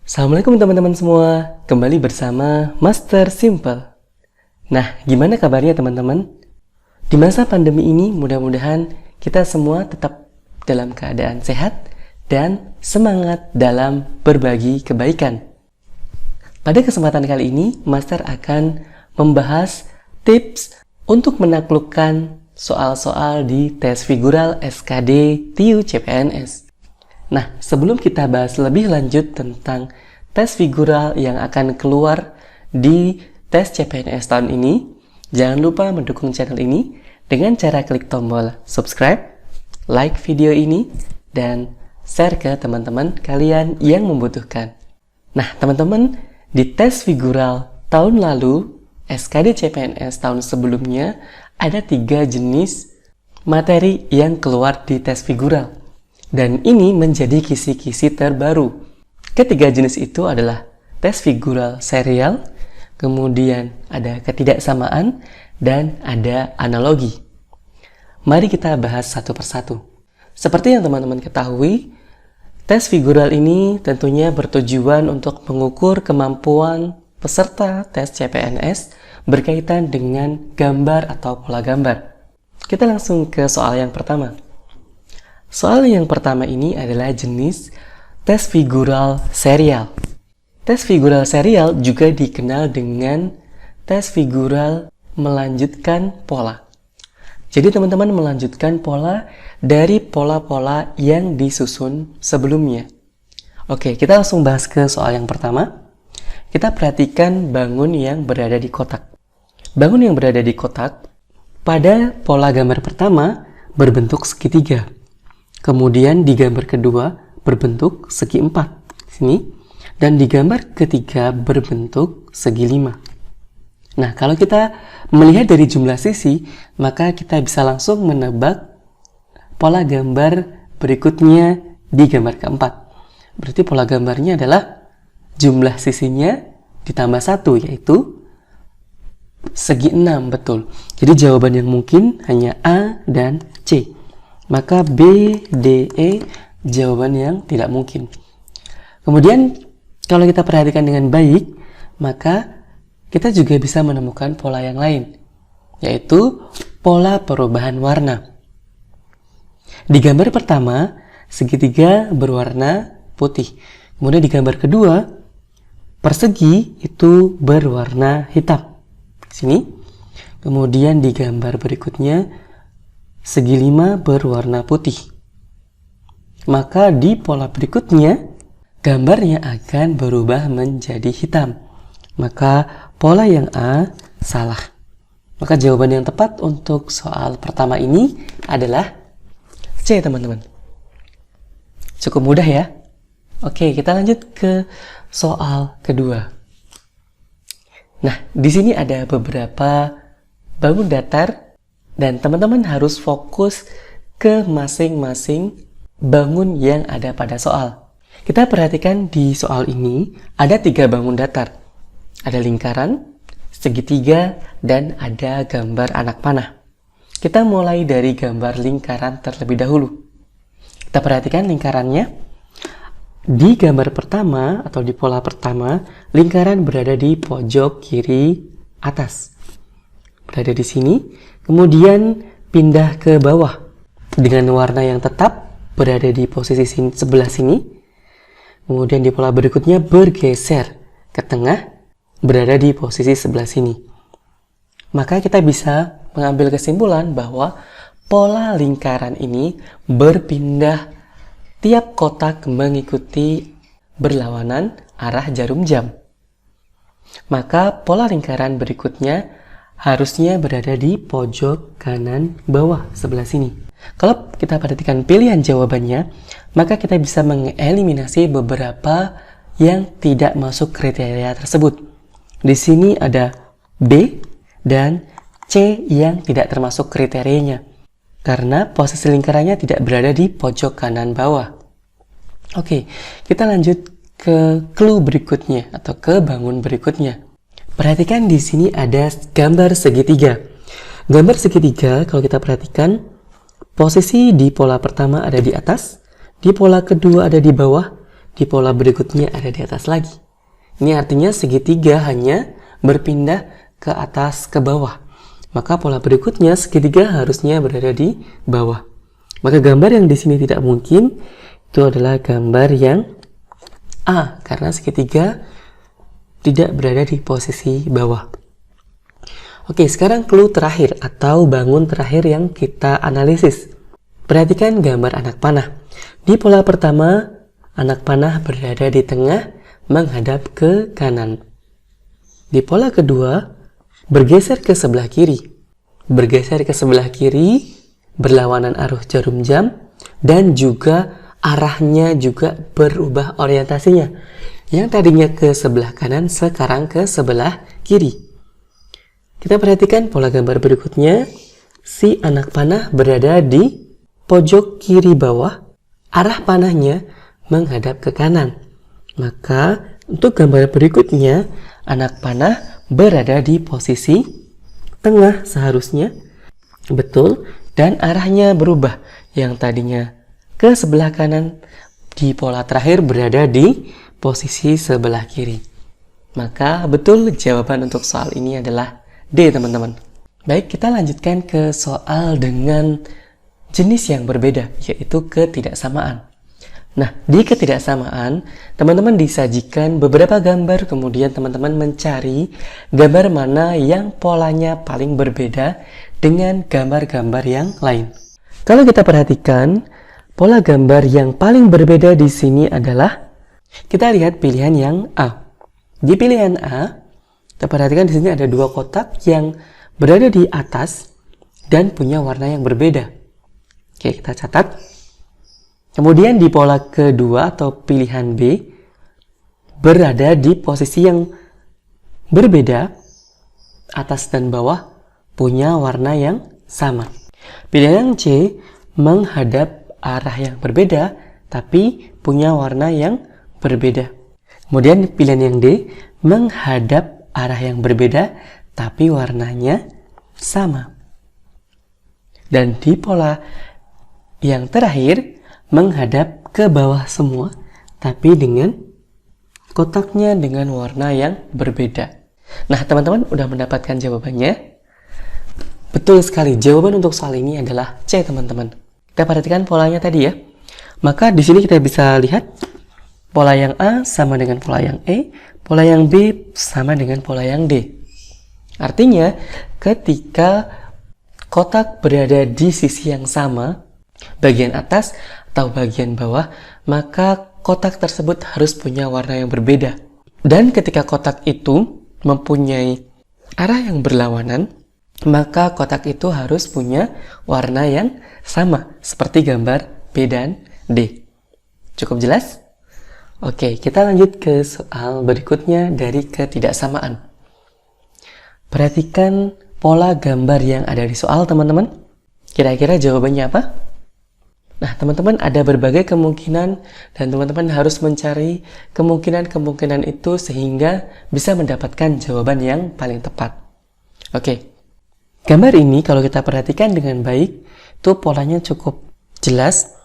Assalamualaikum teman-teman semua, kembali bersama Master Simple. Nah, gimana kabarnya teman-teman? Di masa pandemi ini mudah-mudahan kita semua tetap dalam keadaan sehat dan semangat dalam berbagi kebaikan. Pada kesempatan kali ini, Master akan membahas tips untuk menaklukkan soal-soal di tes figural SKD TIU CPNS. Nah, sebelum kita bahas lebih lanjut tentang tes figural yang akan keluar di tes CPNS tahun ini, jangan lupa mendukung channel ini dengan cara klik tombol subscribe, like video ini, dan share ke teman-teman kalian yang membutuhkan. Nah, teman-teman, di tes figural tahun lalu, SKD CPNS tahun sebelumnya, ada 3 jenis materi yang keluar di tes figural. Dan ini menjadi kisi-kisi terbaru. Ketiga jenis itu adalah tes figural serial, kemudian ada ketidaksamaan, dan ada analogi. Mari kita bahas satu persatu. Seperti yang teman-teman ketahui, tes figural ini tentunya bertujuan untuk mengukur kemampuan peserta tes CPNS berkaitan dengan gambar atau pola gambar. Kita langsung ke soal yang pertama. Soal yang pertama ini adalah jenis tes figural serial. Tes figural serial juga dikenal dengan tes figural melanjutkan pola. Jadi teman-teman melanjutkan pola dari pola-pola yang disusun sebelumnya. Oke, kita langsung bahas ke soal yang pertama. Kita perhatikan bangun yang berada di kotak. Bangun yang berada di kotak pada pola gambar pertama berbentuk segitiga. Kemudian di gambar kedua berbentuk segi 4 sini, dan di gambar ketiga berbentuk segi 5. Nah, kalau kita melihat dari jumlah sisi, maka kita bisa langsung menebak pola gambar berikutnya di gambar keempat. Berarti pola gambarnya adalah jumlah sisinya ditambah 1, yaitu segi 6, betul. Jadi jawaban yang mungkin hanya A dan C. Maka B, D, E jawaban yang tidak mungkin. Kemudian kalau kita perhatikan dengan baik, maka kita juga bisa menemukan pola yang lain, yaitu pola perubahan warna. Di gambar pertama, segitiga berwarna putih. Kemudian di gambar kedua, persegi itu berwarna hitam. Sini. Kemudian di gambar berikutnya, segi 5 berwarna putih. Maka di pola berikutnya, gambarnya akan berubah menjadi hitam. Maka pola yang A salah. Maka jawaban yang tepat untuk soal pertama ini adalah C, teman-teman. Cukup mudah ya? Oke, kita lanjut ke soal kedua. Nah, di sini ada beberapa bangun datar dan teman-teman harus fokus ke masing-masing bangun yang ada pada soal. Kita perhatikan di soal ini ada 3 bangun datar. Ada lingkaran, segitiga, dan ada gambar anak panah. Kita mulai dari gambar lingkaran terlebih dahulu. Kita perhatikan lingkarannya. Di gambar pertama atau di pola pertama, lingkaran berada di pojok kiri atas. Berada di sini. Kemudian pindah ke bawah dengan warna yang tetap berada di posisi sebelah sini. Kemudian di pola berikutnya bergeser ke tengah berada di posisi sebelah sini. Maka kita bisa mengambil kesimpulan bahwa pola lingkaran ini berpindah tiap kotak mengikuti berlawanan arah jarum jam. Maka pola lingkaran berikutnya harusnya berada di pojok kanan bawah sebelah sini. Kalau kita perhatikan pilihan jawabannya, maka kita bisa mengeliminasi beberapa yang tidak masuk kriteria tersebut. Di sini ada B dan C yang tidak termasuk kriterianya, karena posisi lingkarannya tidak berada di pojok kanan bawah. Oke, kita lanjut ke clue berikutnya atau ke bangun berikutnya. Perhatikan di sini ada gambar segitiga. Gambar segitiga kalau kita perhatikan, posisi di pola pertama ada di atas, di pola kedua ada di bawah, di pola berikutnya ada di atas lagi. Ini artinya segitiga hanya berpindah ke atas ke bawah. Maka pola berikutnya segitiga harusnya berada di bawah. Maka gambar yang di sini tidak mungkin, itu adalah gambar yang A, karena segitiga tidak berada di posisi bawah. Oke, sekarang clue terakhir atau bangun terakhir yang kita analisis. Perhatikan gambar anak panah. Di pola pertama, anak panah berada di tengah menghadap ke kanan. Di pola kedua, bergeser ke sebelah kiri. Bergeser ke sebelah kiri, berlawanan arus jarum jam, dan juga arahnya juga berubah orientasinya. Yang tadinya ke sebelah kanan, sekarang ke sebelah kiri. Kita perhatikan pola gambar berikutnya. Si anak panah berada di pojok kiri bawah, arah panahnya menghadap ke kanan. Maka untuk gambar berikutnya, anak panah berada di posisi tengah seharusnya. Betul, dan arahnya berubah. Yang tadinya ke sebelah kanan, di pola terakhir berada di posisi sebelah kiri. Maka betul jawaban untuk soal ini adalah D, teman-teman. Baik, kita lanjutkan ke soal dengan jenis yang berbeda, yaitu ketidaksamaan. Nah, di ketidaksamaan, teman-teman disajikan beberapa gambar, kemudian teman-teman mencari gambar mana yang polanya paling berbeda dengan gambar-gambar yang lain. Kalau kita perhatikan, pola gambar yang paling berbeda di sini adalah, kita lihat pilihan yang A. Di pilihan A, kita perhatikan di sini ada dua kotak yang berada di atas dan punya warna yang berbeda. Oke, kita catat. Kemudian di pola kedua atau pilihan B, berada di posisi yang berbeda, atas dan bawah punya warna yang sama. Pilihan yang C menghadap arah yang berbeda, tapi punya warna yang berbeda. Kemudian pilihan yang D menghadap arah yang berbeda, tapi warnanya sama. Dan di pola yang terakhir, menghadap ke bawah semua, tapi dengan kotaknya dengan warna yang berbeda. Nah, teman-teman udah mendapatkan jawabannya? Betul sekali, jawaban untuk soal ini adalah C, teman-teman. Kita perhatikan polanya tadi ya. Maka di sini kita bisa lihat pola yang A sama dengan pola yang E, pola yang B sama dengan pola yang D. Artinya, ketika kotak berada di sisi yang sama, bagian atas atau bagian bawah, maka kotak tersebut harus punya warna yang berbeda. Dan ketika kotak itu mempunyai arah yang berlawanan, maka kotak itu harus punya warna yang sama, seperti gambar B dan D. Cukup jelas? Oke, kita lanjut ke soal berikutnya dari ketidaksamaan. Perhatikan pola gambar yang ada di soal, teman-teman. Kira-kira jawabannya apa? Nah, teman-teman ada berbagai kemungkinan dan teman-teman harus mencari kemungkinan-kemungkinan itu sehingga bisa mendapatkan jawaban yang paling tepat. Oke, gambar ini kalau kita perhatikan dengan baik, itu polanya cukup jelas.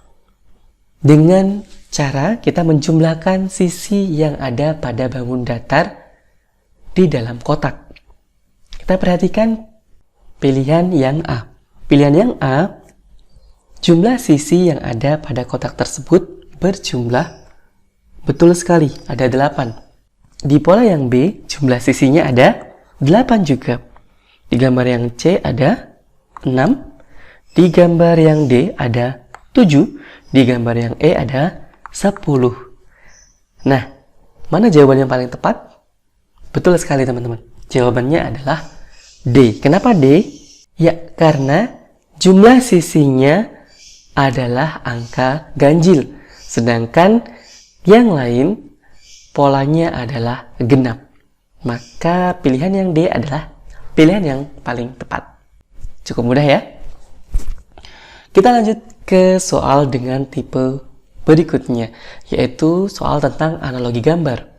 Dengan cara kita menjumlahkan sisi yang ada pada bangun datar di dalam kotak. Kita perhatikan pilihan yang A. Pilihan yang A, jumlah sisi yang ada pada kotak tersebut berjumlah, betul sekali, ada 8. Di pola yang B, jumlah sisinya ada 8 juga. Di gambar yang C ada 6. Di gambar yang D ada 7. Di gambar yang E ada 10. Nah, mana jawaban yang paling tepat? Betul sekali, teman-teman. Jawabannya adalah D. Kenapa D? Ya, karena jumlah sisinya adalah angka ganjil. Sedangkan yang lain polanya adalah genap. Maka pilihan yang D adalah pilihan yang paling tepat. Cukup mudah ya? Kita lanjut ke soal dengan tipe berikutnya, yaitu soal tentang analogi gambar.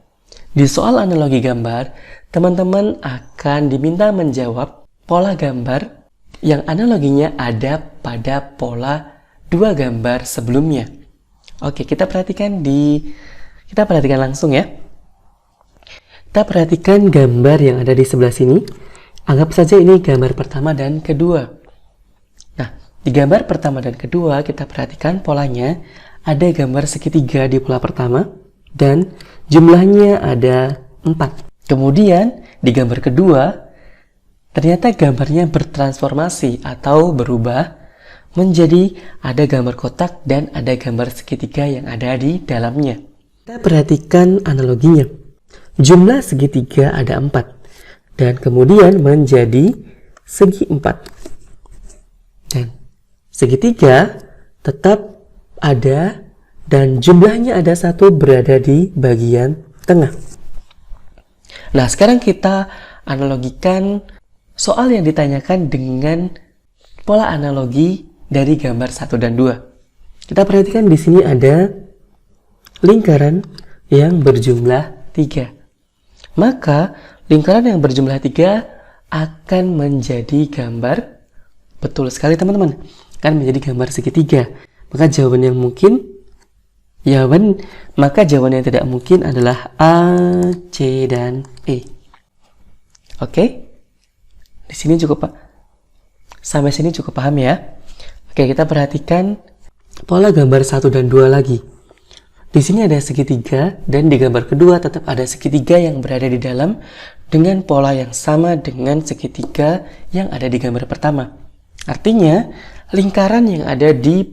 Di soal analogi gambar, teman-teman akan diminta menjawab pola gambar yang analoginya ada pada pola dua gambar sebelumnya. Oke, kita perhatikan di Kita perhatikan langsung ya. Kita perhatikan gambar yang ada di sebelah sini. Anggap saja ini gambar pertama dan kedua. Nah, di gambar pertama dan kedua kita perhatikan polanya. Ada gambar segitiga di pola pertama dan jumlahnya ada 4. Kemudian di gambar kedua ternyata gambarnya bertransformasi atau berubah menjadi ada gambar kotak dan ada gambar segitiga yang ada di dalamnya. Kita perhatikan analoginya. Jumlah segitiga ada 4 dan kemudian menjadi segi 4. Dan segitiga tetap ada dan jumlahnya ada 1 berada di bagian tengah. Nah, sekarang kita analogikan soal yang ditanyakan dengan pola analogi dari gambar 1 dan 2. Kita perhatikan di sini ada lingkaran yang berjumlah 3. Maka lingkaran yang berjumlah 3 akan menjadi gambar, betul sekali teman-teman, akan menjadi gambar segitiga. Maka jawaban yang tidak mungkin adalah A, C, dan E. Oke? Di sini cukup, Pak. Sampai sini cukup paham ya? Oke, kita perhatikan pola gambar 1 dan 2 lagi. Di sini ada segitiga dan di gambar kedua tetap ada segitiga yang berada di dalam dengan pola yang sama dengan segitiga yang ada di gambar pertama. Artinya, lingkaran yang ada di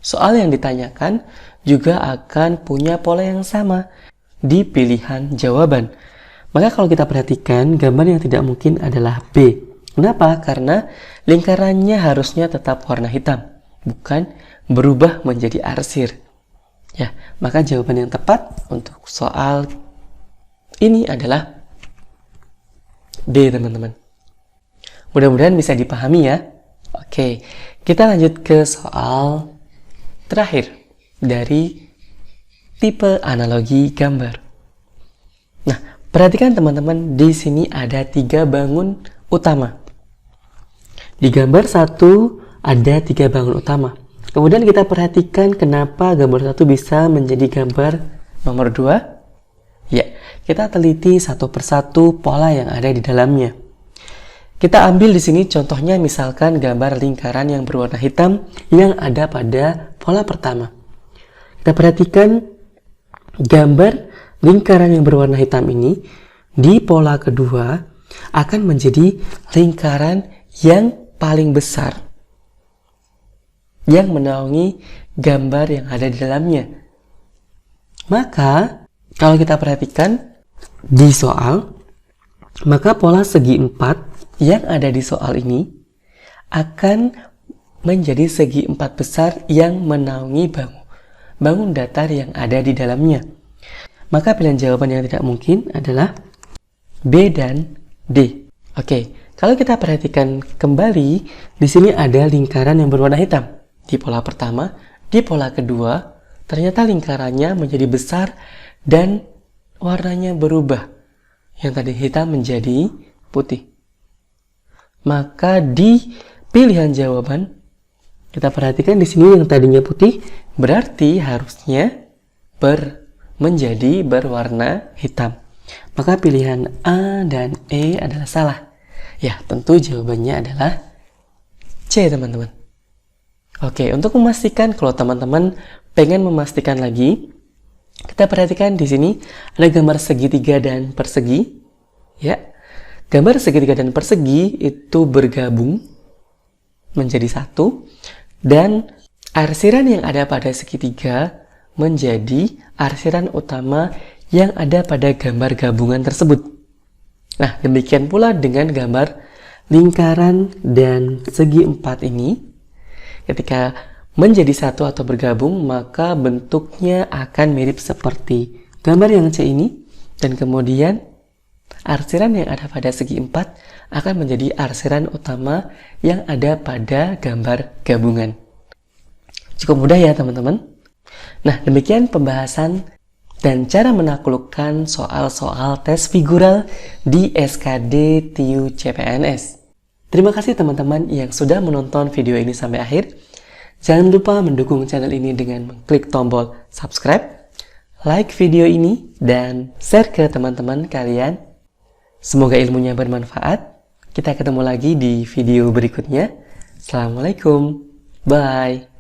soal yang ditanyakan juga akan punya pola yang sama di pilihan jawaban. Maka kalau kita perhatikan, gambar yang tidak mungkin adalah B. Kenapa? Karena lingkarannya harusnya tetap warna hitam, bukan berubah menjadi arsir. Ya, maka jawaban yang tepat untuk soal ini adalah B, teman-teman. Mudah-mudahan bisa dipahami ya. Oke, kita lanjut ke soal terakhir dari tipe analogi gambar. Nah, perhatikan teman-teman, di sini ada 3 bangun utama. Di gambar 1 ada 3 bangun utama. Kemudian kita perhatikan kenapa gambar 1 bisa menjadi gambar nomor 2. Ya, kita teliti satu persatu pola yang ada di dalamnya. Kita ambil di sini contohnya misalkan gambar lingkaran yang berwarna hitam yang ada pada pola pertama. Kita perhatikan gambar lingkaran yang berwarna hitam ini di pola kedua akan menjadi lingkaran yang paling besar yang menaungi gambar yang ada di dalamnya. Maka kalau kita perhatikan di soal, maka pola segi 4 yang ada di soal ini akan menjadi segi 4 besar yang menaungi bangun datar yang ada di dalamnya. Maka pilihan jawaban yang tidak mungkin adalah B dan D. Oke, kalau kita perhatikan kembali, di sini ada lingkaran yang berwarna hitam. Di pola pertama, di pola kedua, ternyata lingkarannya menjadi besar dan warnanya berubah. Yang tadi hitam menjadi putih. Maka di pilihan jawaban, kita perhatikan di sini yang tadinya putih, berarti harusnya menjadi berwarna hitam. Maka pilihan A dan E adalah salah. Ya, tentu jawabannya adalah C, teman-teman. Oke, untuk memastikan kalau teman-teman pengen memastikan lagi, kita perhatikan di sini ada gambar segitiga dan persegi. Ya, gambar segitiga dan persegi itu bergabung menjadi satu dan arsiran yang ada pada segitiga menjadi arsiran utama yang ada pada gambar gabungan tersebut. Nah, demikian pula dengan gambar lingkaran dan segi 4 ini. Ketika menjadi satu atau bergabung, maka bentuknya akan mirip seperti gambar yang C ini. Dan kemudian arsiran yang ada pada segi 4 akan menjadi arsiran utama yang ada pada gambar gabungan. Cukup mudah ya teman-teman. Nah, demikian pembahasan dan cara menaklukkan soal-soal tes figural di SKD TIU CPNS. Terima kasih teman-teman yang sudah menonton video ini sampai akhir. Jangan lupa mendukung channel ini dengan mengklik tombol subscribe, like video ini dan share ke teman-teman kalian. Semoga ilmunya bermanfaat. Kita ketemu lagi di video berikutnya. Assalamualaikum. Bye.